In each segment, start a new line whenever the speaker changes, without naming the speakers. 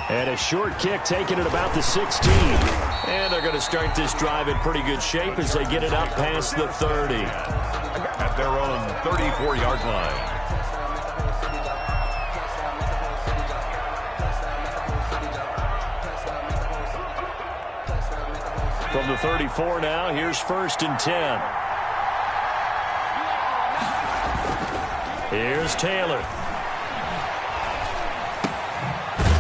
And a short kick taken at about the 16. And they're going to start this drive in pretty good shape as they get it up past the 30.
At their own 34-yard line.
From the 34 now, here's 1st and 10. Here's Taylor.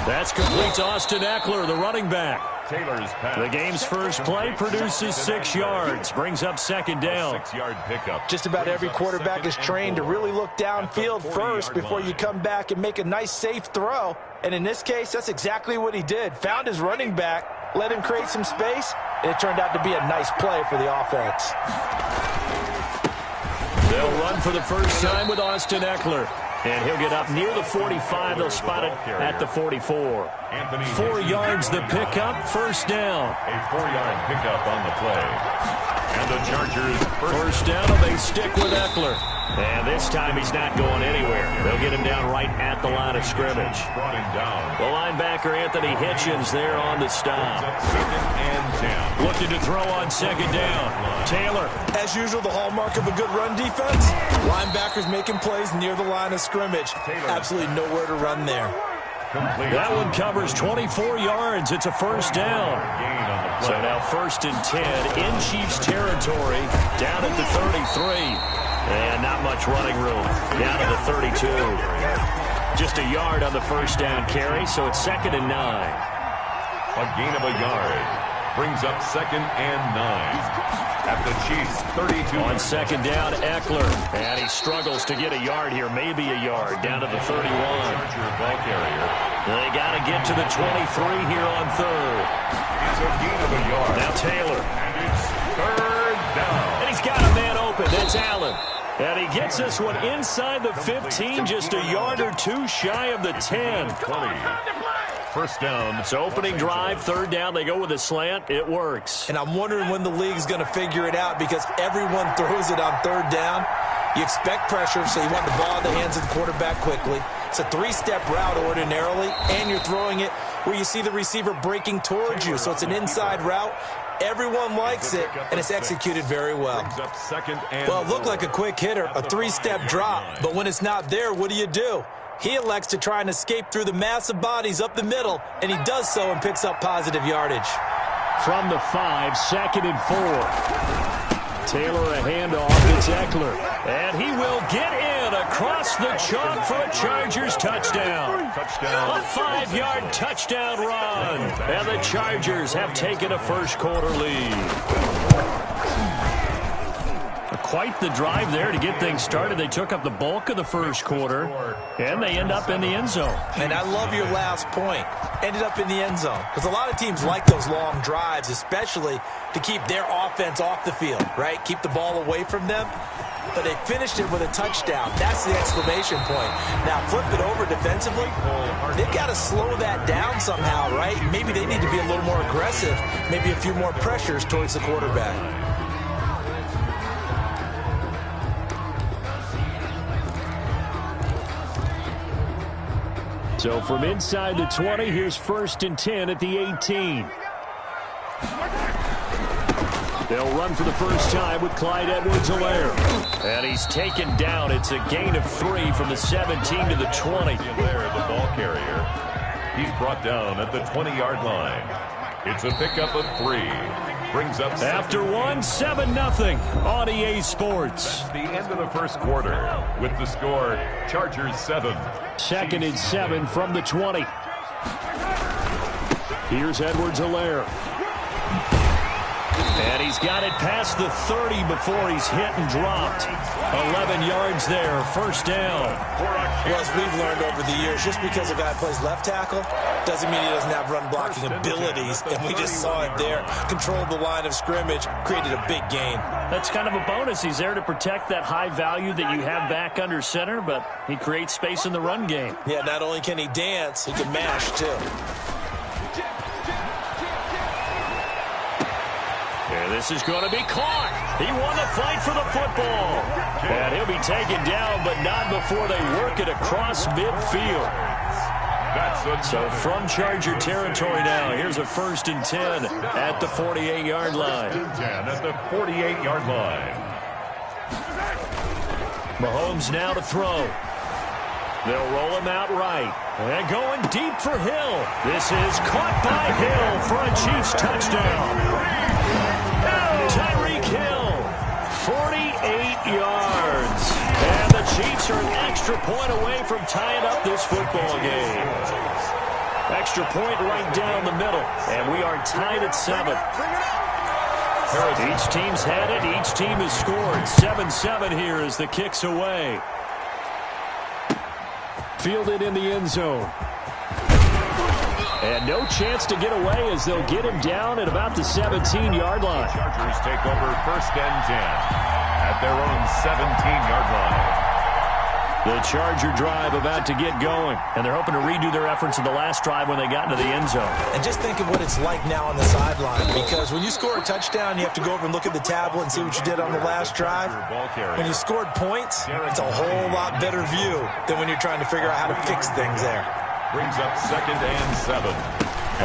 That's complete to Austin Eckler, the running back.
Taylor's pass.
The game's first play produces 6 yards, brings up 2nd down.
6-yard pickup.
Just about every quarterback is trained to really look downfield first before you come back and make a nice, safe throw. And in this case, that's exactly what he did. Found his running back, let him create some space, and it turned out to be a nice play for the offense.
They'll run for the first time with Austin Eckler. And he'll get up near the 45. They'll spot it at the 44. 4 yards the pickup, 1st down.
A 4-yard pickup on the play. And the Chargers
first down, and they stick with Eckler. And this time he's not going anywhere. They'll get him down right at the line of scrimmage.
Brought him down.
The linebacker Anthony Hitchens there on the stop.
2nd and 10.
Looking to throw on 2nd down. Taylor.
As usual, the hallmark of a good run defense. Linebackers making plays near the line of scrimmage. Absolutely nowhere to run there.
That one covers 24 yards. It's a 1st down. So now 1st and 10 in Chiefs territory, down at the 33. And not much running room, down to the 32. Just a yard on the 1st down carry, so it's 2nd and 9.
A gain of a yard brings up 2nd and 9. At the Chiefs 32.
On 2nd down, Eckler. And he struggles to get a yard here, maybe a yard, down to the 31.
Ball carrier.
They got to get to the 23 here on 3rd.
It's a gain of a yard.
Now Taylor.
And it's 3rd down.
And he's got a man open. That's Allen. And he gets this one inside the 15, just a yard or 2 shy of the 10.
20. 1st down.
So opening drive, 3rd down. They go with a slant. It works.
And I'm wondering when the league's going to figure it out because everyone throws it on 3rd down. You expect pressure, so you want the ball in the hands of the quarterback quickly. It's a 3-step route ordinarily, and you're throwing it where you see the receiver breaking towards you. So it's an inside route. Everyone likes it, and it's executed very well. Well, it looked like a quick hitter, a 3-step drop. But when it's not there, what do? He elects to try and escape through the massive bodies up the middle, and he does so and picks up positive yardage.
From the 5, 2nd and 4. Taylor a handoff. It's Eckler. And he will get in across the chalk for a Chargers touchdown. A 5-yard touchdown run. And the Chargers have taken a first-quarter lead. Quite the drive there to get things started. They took up the bulk of the first quarter, and they end up in the end zone.
And I love your last point. Ended up in the end zone. Because a lot of teams like those long drives, especially to keep their offense off the field, right? Keep the ball away from them. But they finished it with a touchdown. That's the exclamation point. Now, flip it over defensively. They've got to slow that down somehow, right? Maybe they need to be a little more aggressive. Maybe a few more pressures towards the quarterback.
So from inside the 20, here's 1st and 10 at the 18. They'll run for the first time with Clyde Edwards-Helaire. And he's taken down. It's a gain of 3 from the 17 to the 20.
Helaire, the ball carrier. He's brought down at the 20-yard line. It's a pickup of 3. Brings up
after 1, 7-0 on EA Sports.
That's the end of the first quarter with the score Chargers 7.
2nd and 7 from the 20. Here's Edwards-Helaire. And he's got it past the 30 before he's hit and dropped. 11 yards there, 1st down.
Well, as we've learned over the years, just because a guy plays left tackle doesn't mean he doesn't have run blocking abilities. And we just saw it there. Controlled the line of scrimmage, created a big gain.
That's kind of a bonus. He's there to protect that high value that you have back under center, but he creates space in the run game.
Yeah, not only can he dance, he can mash too.
And this is going to be caught. He won the fight for the football. And he'll be taken down, but not before they work it across midfield. So from Charger territory now, here's a 1st and 10 at the 48-yard line.
10 at the 48-yard line.
Mahomes now to throw. They'll roll him out right. And going deep for Hill. This is caught by Hill for a Chiefs touchdown. Tyreek Hill, 48 yards. And the Chiefs are an extra point away from tying up this football game. Extra point right down the middle. And we are tied at 7. Each team's had it. Each team has scored. 7-7 here as the kick's away. Fielded in the end zone. And no chance to get away as they'll get him down at about the 17-yard line.
Chargers take over 1st and 10 at their own 17-yard line.
The Charger drive about to get going, and they're hoping to redo their efforts in the last drive when they got into the end zone.
And just think of what it's like now on the sideline, because when you score a touchdown, you have to go over and look at the tablet and see what you did on the last drive. When you scored points, it's a whole lot better view than when you're trying to figure out how to fix things there.
Brings up 2nd and 7.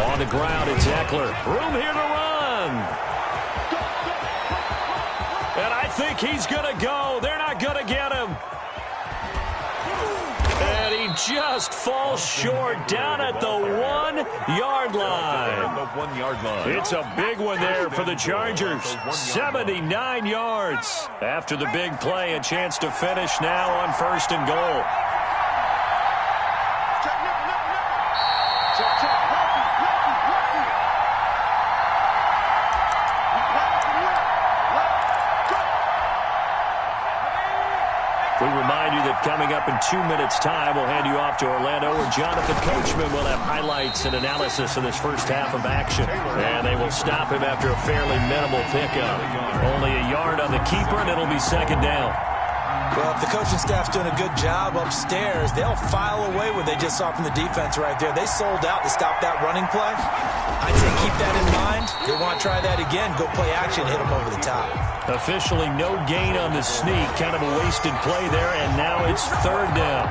On the ground, it's Eckler. Room here to run. And I think he's going to go. They're not going to get him. And he just falls short down at the 1-yard line.
The 1-yard line.
It's a big one there for the Chargers. 79 yards. After the big play, a chance to finish now on 1st and goal. We remind you that coming up in 2 minutes' time, we'll hand you off to Orlando, where Jonathan Coachman will have highlights and analysis of this first half of action. And they will stop him after a fairly minimal pickup. Only a yard on the keeper, and it'll be 2nd down.
Well, if the coaching staff's doing a good job upstairs, they'll file away what they just saw from the defense right there. They sold out to stop that running play. I'd say keep that in mind. They want to try that again. Go play action, hit them over the top.
Officially no gain on the sneak. Kind of a wasted play there, and now it's 3rd down.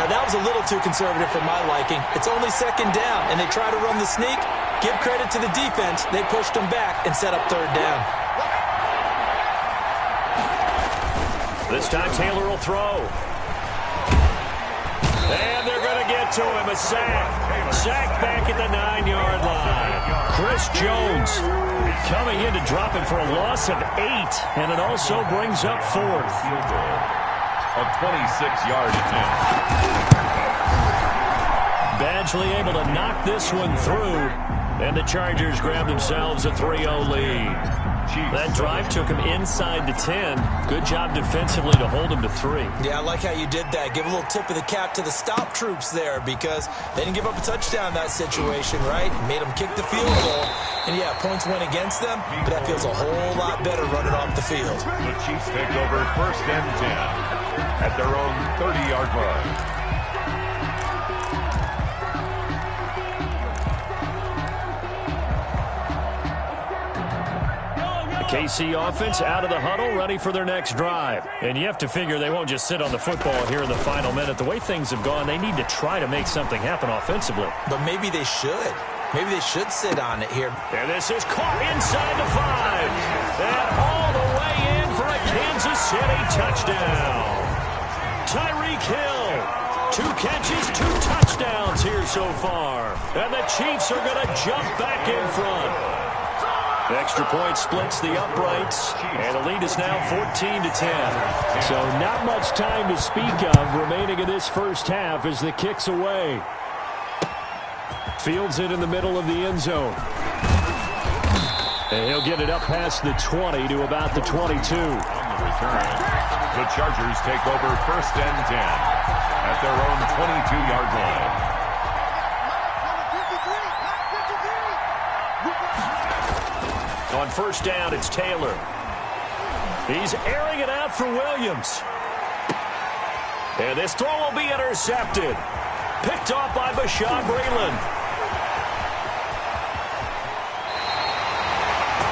Now, that was a little too conservative for my liking. It's only 2nd down, and they try to run the sneak. Give credit to the defense. They pushed them back and set up 3rd down.
This time Taylor will throw. And they're going to get to him. A sack. Sack back at the 9-yard line. Chris Jones coming in to drop him for a loss of 8. And it also brings up 4th.
A 26-yard attempt.
Badgley able to knock this one through. And the Chargers grab themselves a 3-0 lead. That drive took him inside the 10. Good job defensively to hold him to 3.
Yeah, I like how you did that. Give a little tip of the cap to the stop troops there, because they didn't give up a touchdown in that situation, right? Made them kick the field goal. And, yeah, points went against them, but that feels a whole lot better running off the field.
The Chiefs take over 1st and 10 at their own 30-yard line.
KC offense out of the huddle, ready for their next drive. And you have to figure they won't just sit on the football here in the final minute. The way things have gone, they need to try to make something happen offensively.
But maybe they should. Maybe they should sit on it here.
And this is caught inside the 5. And all the way in for a Kansas City touchdown. Tyreek Hill. 2 catches, 2 touchdowns here so far. And the Chiefs are going to jump back in front. Extra point splits the uprights, and the lead is now 14-10. So not much time to speak of remaining in this first half as the kick's away. Fields it in the middle of the end zone. And he'll get it up past the 20 to about the 22.
On the return, the Chargers take over 1st and 10 at their own 22-yard line.
On 1st down, it's Taylor. He's airing it out for Williams. And this throw will be intercepted. Picked off by Bashaud Breeland.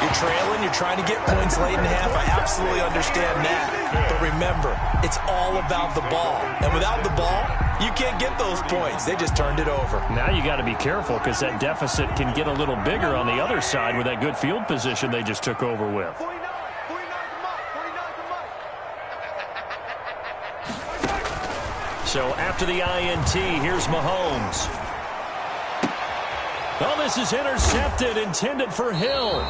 You're you're trailing, you're trying to get points late in half. I absolutely understand that. But remember, it's all about the ball. And without the ball, you can't get those points. They just turned it over.
Now you got to be careful because that deficit can get a little bigger on the other side with that good field position they just took over with. So after the INT, here's Mahomes. Oh, this is intercepted, intended for Hill.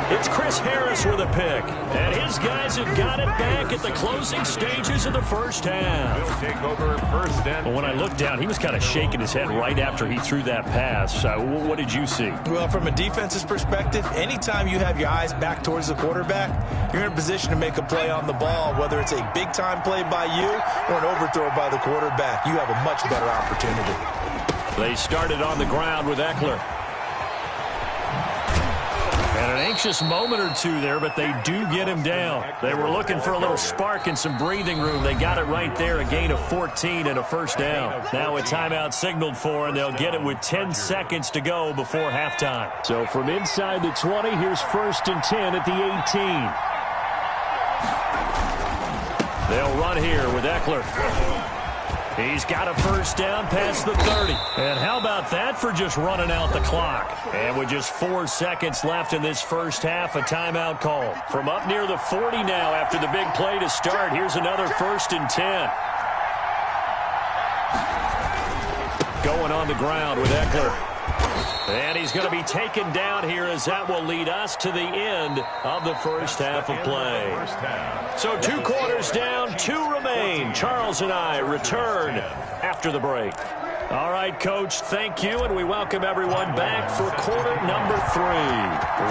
It's Chris Harris with a pick. And his guys have got it back at the closing stages of the first half.
Take over first and
Well, when I looked down, he was kind of shaking his head right after he threw that pass. What did you see?
Well, from a defense's perspective, anytime you have your eyes back towards the quarterback, you're in a position to make a play on the ball, whether it's a big-time play by you or an overthrow by the quarterback. You have a much better opportunity.
They started on the ground with Eckler. And an anxious moment or two there, but they do get him down. They were looking for a little spark and some breathing room. They got it right there, a gain of 14 and a first down. Now a timeout signaled for, and they'll get it with 10 seconds to go before halftime. So from inside the 20, here's 1st and 10 at the 18. They'll run here with Eckler. He's got a first down past the 30. And how about that for just running out the clock? And with just 4 seconds left in this first half, a timeout call. From up near the 40 now after the big play to start, here's another 1st and 10. Going on the ground with Eckler. And he's going to be taken down here as that will lead us to the end of the first half of play. So 2 quarters down, 2 remain. Charles and I return after the break. All right, Coach, thank you, and we welcome everyone back for quarter number 3.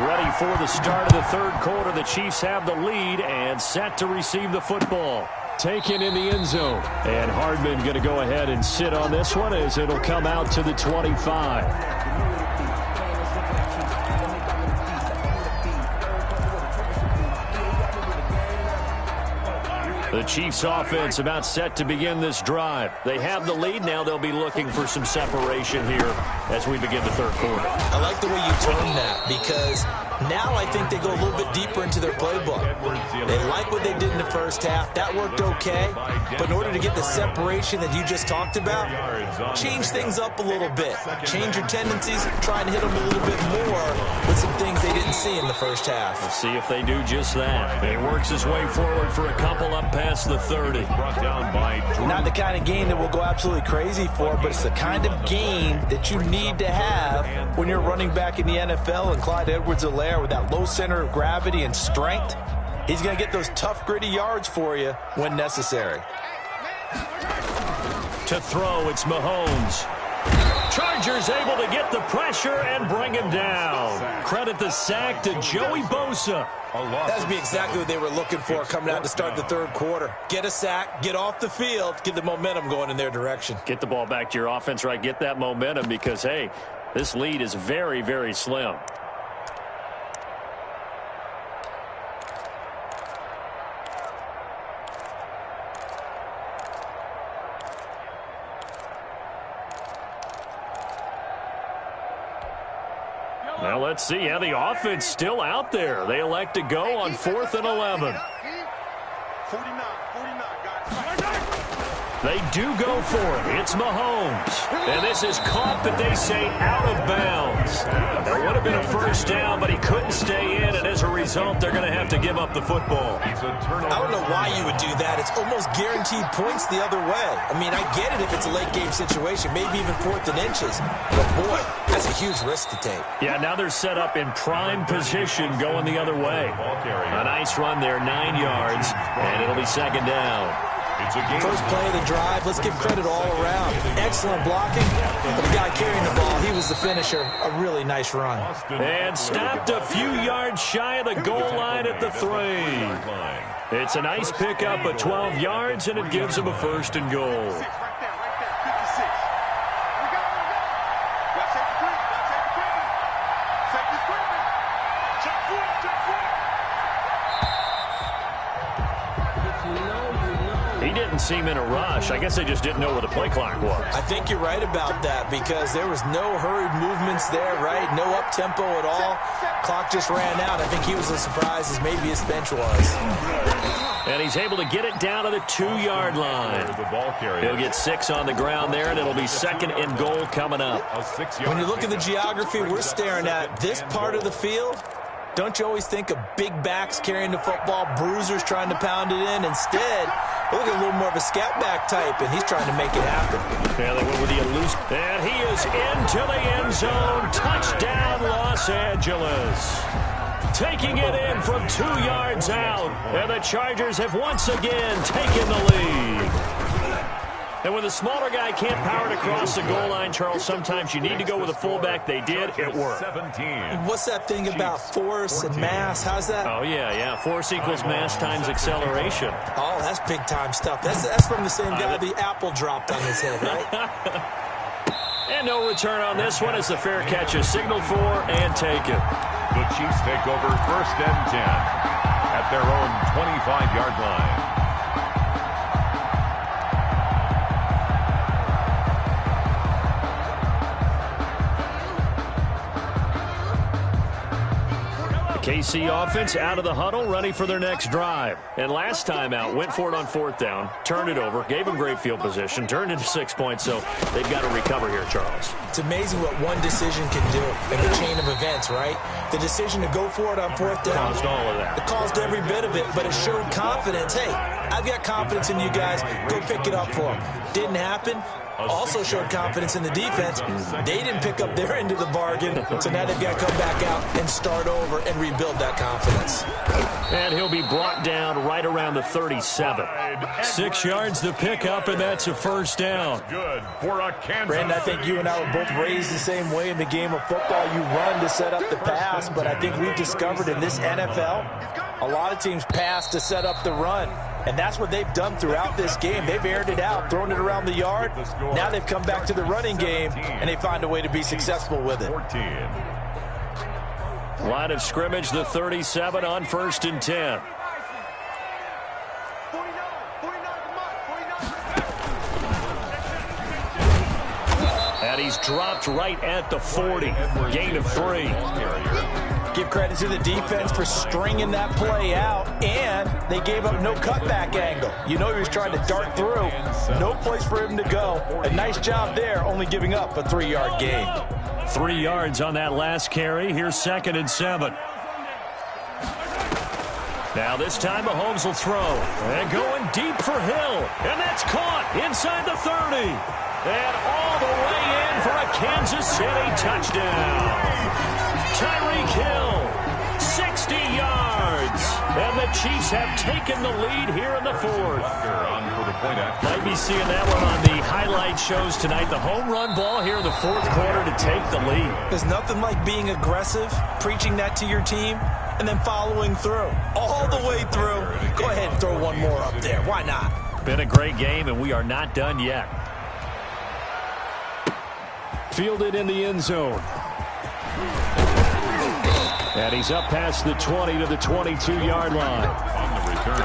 Ready for the start of the 3rd quarter. The Chiefs have the lead and set to receive the football. Taken in the end zone. And Hardman going to go ahead and sit on this one as it'll come out to the 25. The Chiefs offense about set to begin this drive. They have the lead. Now they'll be looking for some separation here as we begin the 3rd quarter.
I like the way you term that because now I think they go a little bit deeper into their playbook. They like what they did in the first half. That worked okay. But in order to get the separation that you just talked about, change things up a little bit. Change your tendencies. Try and hit them a little bit more with some things they didn't see in the first half.
We'll see if they do just that. He works his way forward for a couple up past the 30.
Not the kind of game that we'll go absolutely crazy for, but it's the kind of game that you need to have when you're running back in the NFL. And Clyde Edwards-Helaire with that low center of gravity and strength, he's going to get those tough, gritty yards for you when necessary.
To throw, it's Mahomes. Chargers able to get the pressure and bring him down. Credit the sack to Joey Bosa.
That would be exactly what they were looking for coming out to start the 3rd quarter. Get a sack, get off the field, get the momentum going in their direction.
Get the ball back to your offense, right? Get that momentum because, hey, this lead is very, very slim. Well, let's see how the offense still out there. They elect to go on 4th and 11.
49,
They do go for it. It's Mahomes. And this is caught, but they say out of bounds. There would have been a first down, but he couldn't stay in, and as a result, they're going to have to give up the football.
I don't know why you would do that. It's almost guaranteed points the other way. I mean, I get it if it's a late-game situation, maybe even 4th and inches. But, boy, that's a huge risk to take.
Yeah, now they're set up in prime position going the other way. A nice run there, 9 yards, and it'll be 2nd down.
First play of the drive, let's give credit all around. Excellent blocking. But the guy carrying the ball, he was the finisher. A really nice run.
And stopped a few yards shy of the goal line at the 3. It's a nice pickup of 12 yards, and it gives him a 1st and goal. He didn't seem in a rush. I guess they just didn't know where the play clock was.
I think you're right about that because there was no hurried movements there, right? No up-tempo at all. Clock just ran out. I think he was as surprised as maybe his bench was.
And he's able to get it down to the 2-yard line. He'll get 6 on the ground there, and it'll be 2nd and goal coming up.
When you look at the geography we're staring at, this part of the field, don't you always think of big backs carrying the football, bruisers trying to pound it in? Instead, look at a little more of a scat back type, and he's trying to make it happen.
Yeah, they went with the elusive. And he is into the end zone. Touchdown, Los Angeles. Taking it in from 2 yards out. And the Chargers have once again taken the lead. And when the smaller guy can't power it across the goal line, Charles, sometimes you need to go with a fullback. They did. It worked.
What's that thing about force and mass? How's that?
Oh, yeah. Force equals mass times acceleration.
Oh, that's big-time stuff. That's from the same guy the apple dropped on his head, right?
And no return on this one as the fair catch is signaled for and taken.
The Chiefs take over 1st and 10 at their own 25-yard line.
KC offense out of the huddle, ready for their next drive. And last time out, went for it on 4th down, turned it over, gave them great field position, turned into 6 points, so they've got to recover here, Charles.
It's amazing what one decision can do in the chain of events, right? The decision to go for it on 4th down.
Caused all of that.
It caused every bit of it, but it showed confidence. Hey, I've got confidence in you guys. Go pick it up for them. Didn't happen. Also showed confidence in the defense. They didn't pick up their end of the bargain, so now they've got to come back out and start over and rebuild that confidence.
And he'll be brought down right around the 37. 6 yards to pick up, and that's a 1st down.
Good for a Kansas.
Brandon, I think you and I were both raised the same way in the game of football. You run to set up the pass, but I think we've discovered in this NFL, a lot of teams pass to set up the run. And that's what they've done throughout this game. They've aired it out, thrown it around the yard. Now they've come back to the running game, and they find a way to be successful with it.
Line of scrimmage, the 37 on 1st and 10. And he's dropped right at the 40. Gain of 3.
Give credit to the defense for stringing that play out, and they gave up no cutback angle. You know he was trying to dart through. No place for him to go. A nice job there, only giving up a 3-yard gain.
3 yards on that last carry. Here's 2nd and 7. Now this time Mahomes will throw. And going deep for Hill. And that's caught inside the 30. And all the way in for a Kansas City touchdown. Tyreek Hill, 60 yards. And the Chiefs have taken the lead here in the 4th. Might be seeing that one on the highlight shows tonight. The home run ball here in the 4th quarter to take the lead.
There's nothing like being aggressive, preaching that to your team, and then following through. All the way through. Go ahead and throw one more up there. Why not?
Been a great game, and we are not done yet. Fielded in the end zone. And he's up past the 20 to the 22-yard line.
On the return,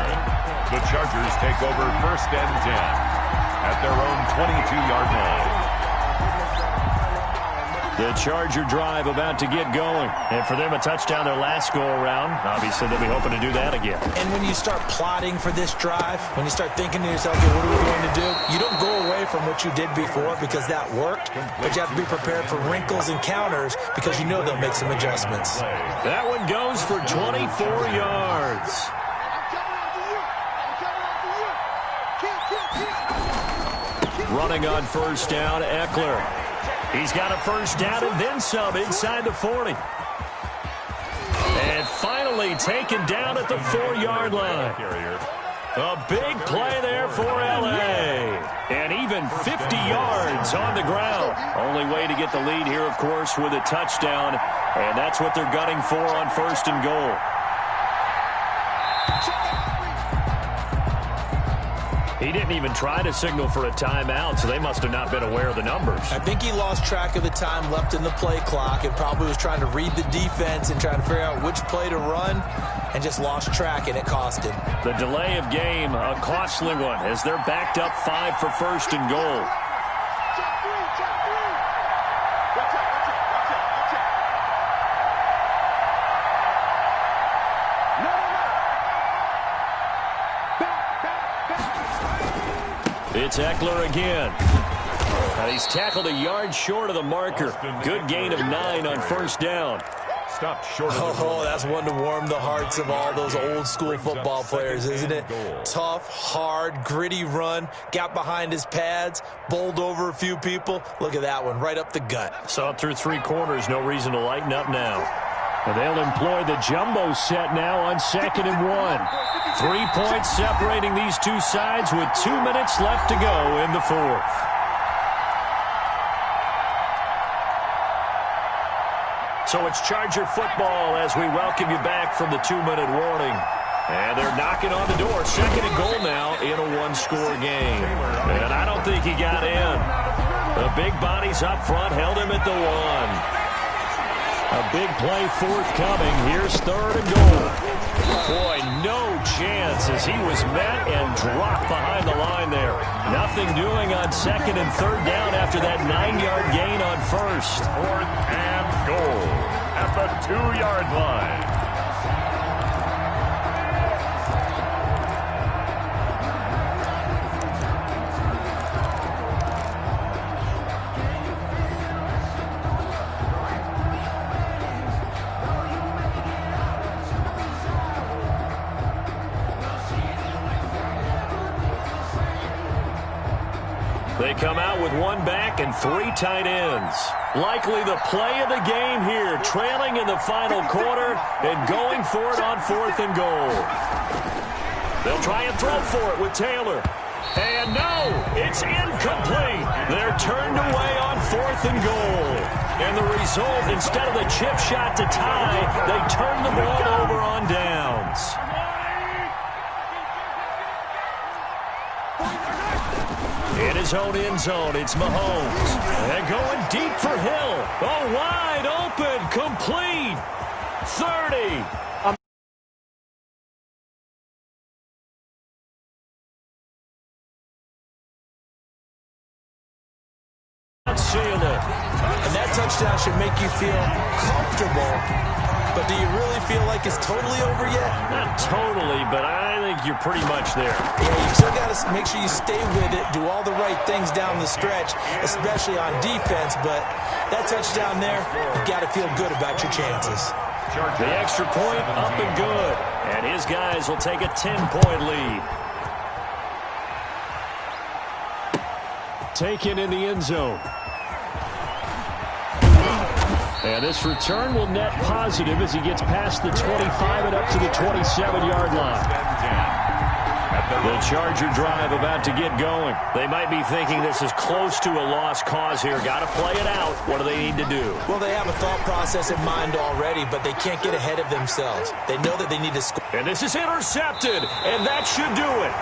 the Chargers take over 1st and 10 at their own 22-yard line.
The Charger drive about to get going. And for them, a touchdown their last go-around. Obviously, they'll be hoping to do that again.
And when you start plotting for this drive, when you start thinking to yourself, okay, what are we going to do? You don't go away from what you did before because that worked, but you have to be prepared for wrinkles and counters because you know they'll make some adjustments.
That one goes for 24 yards. Running on 1st down, Eckler. He's got a 1st down and then some inside the 40. And finally taken down at the 4-yard line. A big play there for L.A. And even 50 yards on the ground. Only way to get the lead here, of course, with a touchdown. And that's what they're gunning for on 1st and goal. He didn't even try to signal for a timeout, so they must have not been aware of the numbers.
I think he lost track of the time left in the play clock and probably was trying to read the defense and trying to figure out which play to run and just lost track, and it cost him.
The delay of game, a costly one, as they're backed up 5 for first and goal. It's Eckler again. And he's tackled a yard short of the marker. Good gain of 9 on first down.
Stopped short of
Oh, that's one to warm the hearts of all those old-school football players, isn't it? Tough, hard, gritty run. Got behind his pads, bowled over a few people. Look at that one, right up the gut.
Saw it through 3 quarters. No reason to lighten up now. And they'll employ the jumbo set now on 2nd and 1. 3 points separating these two sides with 2 minutes left to go in the 4th. So it's Charger football as we welcome you back from the 2-minute warning. And they're knocking on the door. 2nd and goal now in a 1-score game. And I don't think he got in. The big bodies up front held him at the 1. A big play forthcoming. Here's 3rd and goal. Boy, no chance as he was met and dropped behind the line there. Nothing doing on 2nd and 3rd down after that 9-yard gain on 1st.
4th and goal at the 2-yard line.
They come out with 1 back and 3 tight ends. Likely the play of the game here, trailing in the final quarter and going for it on 4th and goal. They'll try and throw for it with Taylor. And no, it's incomplete. They're turned away on 4th and goal. And the result, instead of the chip shot to tie, they turn the ball over on downs. In his own end zone, it's Mahomes. And going deep for Hill. Oh, wide open, complete. 30. Sealed it.
And that touchdown should make you feel comfortable. But do you really feel like it's totally over yet?
Not totally, but I think you're pretty much there.
Yeah, you still got to make sure you stay with it, do all the right things down the stretch, especially on defense. But that touchdown there, you've got to feel good about your chances.
The extra point up and good. And his guys will take a 10-point lead. Taken in the end zone. And this return will net positive as he gets past the 25 and up to the 27-yard line. The Charger drive about to get going. They might be thinking this is close to a lost cause here. Got to play it out. What do they need to do?
Well, they have a thought process in mind already, but they can't get ahead of themselves. They know that they need to score.
And this is intercepted, and that should do it.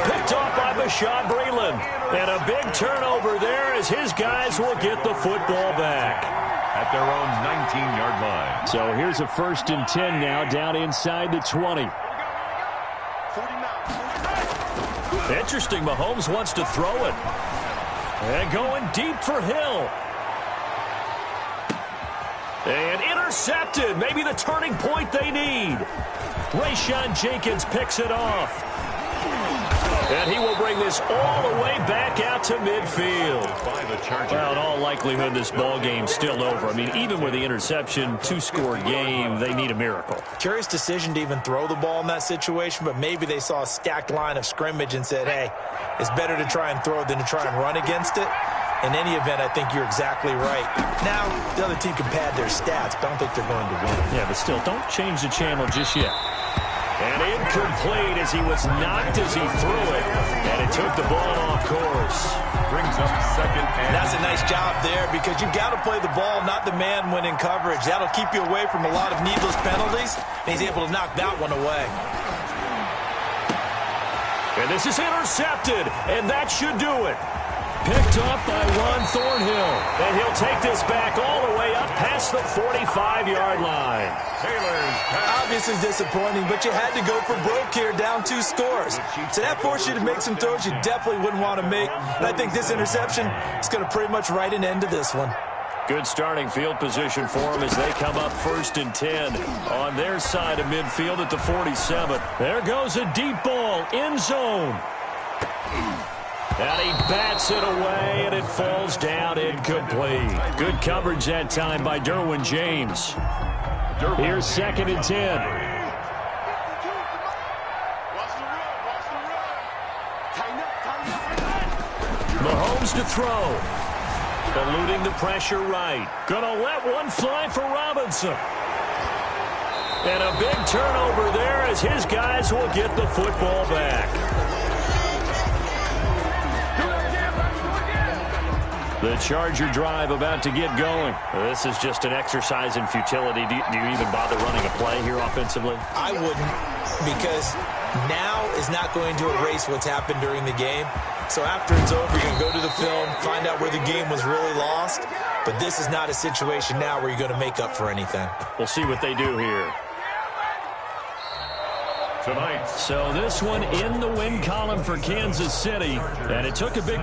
Picked off by Bashaud Breeland. And a big turnover there as his guys will get the football back.
At their own 19-yard line.
So here's a 1st and 10 now down inside the 20. Interesting, Mahomes wants to throw it. And going deep for Hill. And intercepted. Maybe the turning point they need. Rayshawn Jenkins picks it off. And he will bring this all the way back out to midfield. Well, in all likelihood, this ball game's still over. I mean, even with the interception, 2-score game, they need a miracle.
Curious decision to even throw the ball in that situation, but maybe they saw a stacked line of scrimmage and said, hey, it's better to try and throw than to try and run against it. In any event, I think you're exactly right. Now, the other team can pad their stats, but I don't think they're going to win.
Yeah, but still, don't change the channel just yet. And incomplete as he was knocked as he threw it. And it took the ball off course.
Brings up 2nd and...
That's a nice job there because you've got to play the ball, not the man when in coverage. That'll keep you away from a lot of needless penalties. And he's able to knock that one away.
And this is intercepted, and that should do it. Picked up by Ron Thornhill. And he'll take this back all the way up past the 45-yard line.
Obviously disappointing, but you had to go for broke here, down 2 scores. So that forced you to make some throws you definitely wouldn't want to make. And I think this interception is going to pretty much write an end to this one.
Good starting field position for them as they come up 1st and 10 on their side of midfield at the 47. There goes a deep ball, end zone. And he bats it away, and it falls down incomplete. Good coverage that time by Derwin James. Here's 2nd and 10. Mahomes to throw. Eluding the pressure right. Gonna let one fly for Robinson. And a big turnover there as his guys will get the football back. The Charger drive about to get going. This is just an exercise in futility. Do you even bother running a play here offensively?
I wouldn't, because now is not going to erase what's happened during the game. So after it's over, you're going to go to the film, find out where the game was really lost. But this is not a situation now where you're going to make up for anything.
We'll see what they do here.
Tonight.
So this one in the win column for Kansas City, and it took a big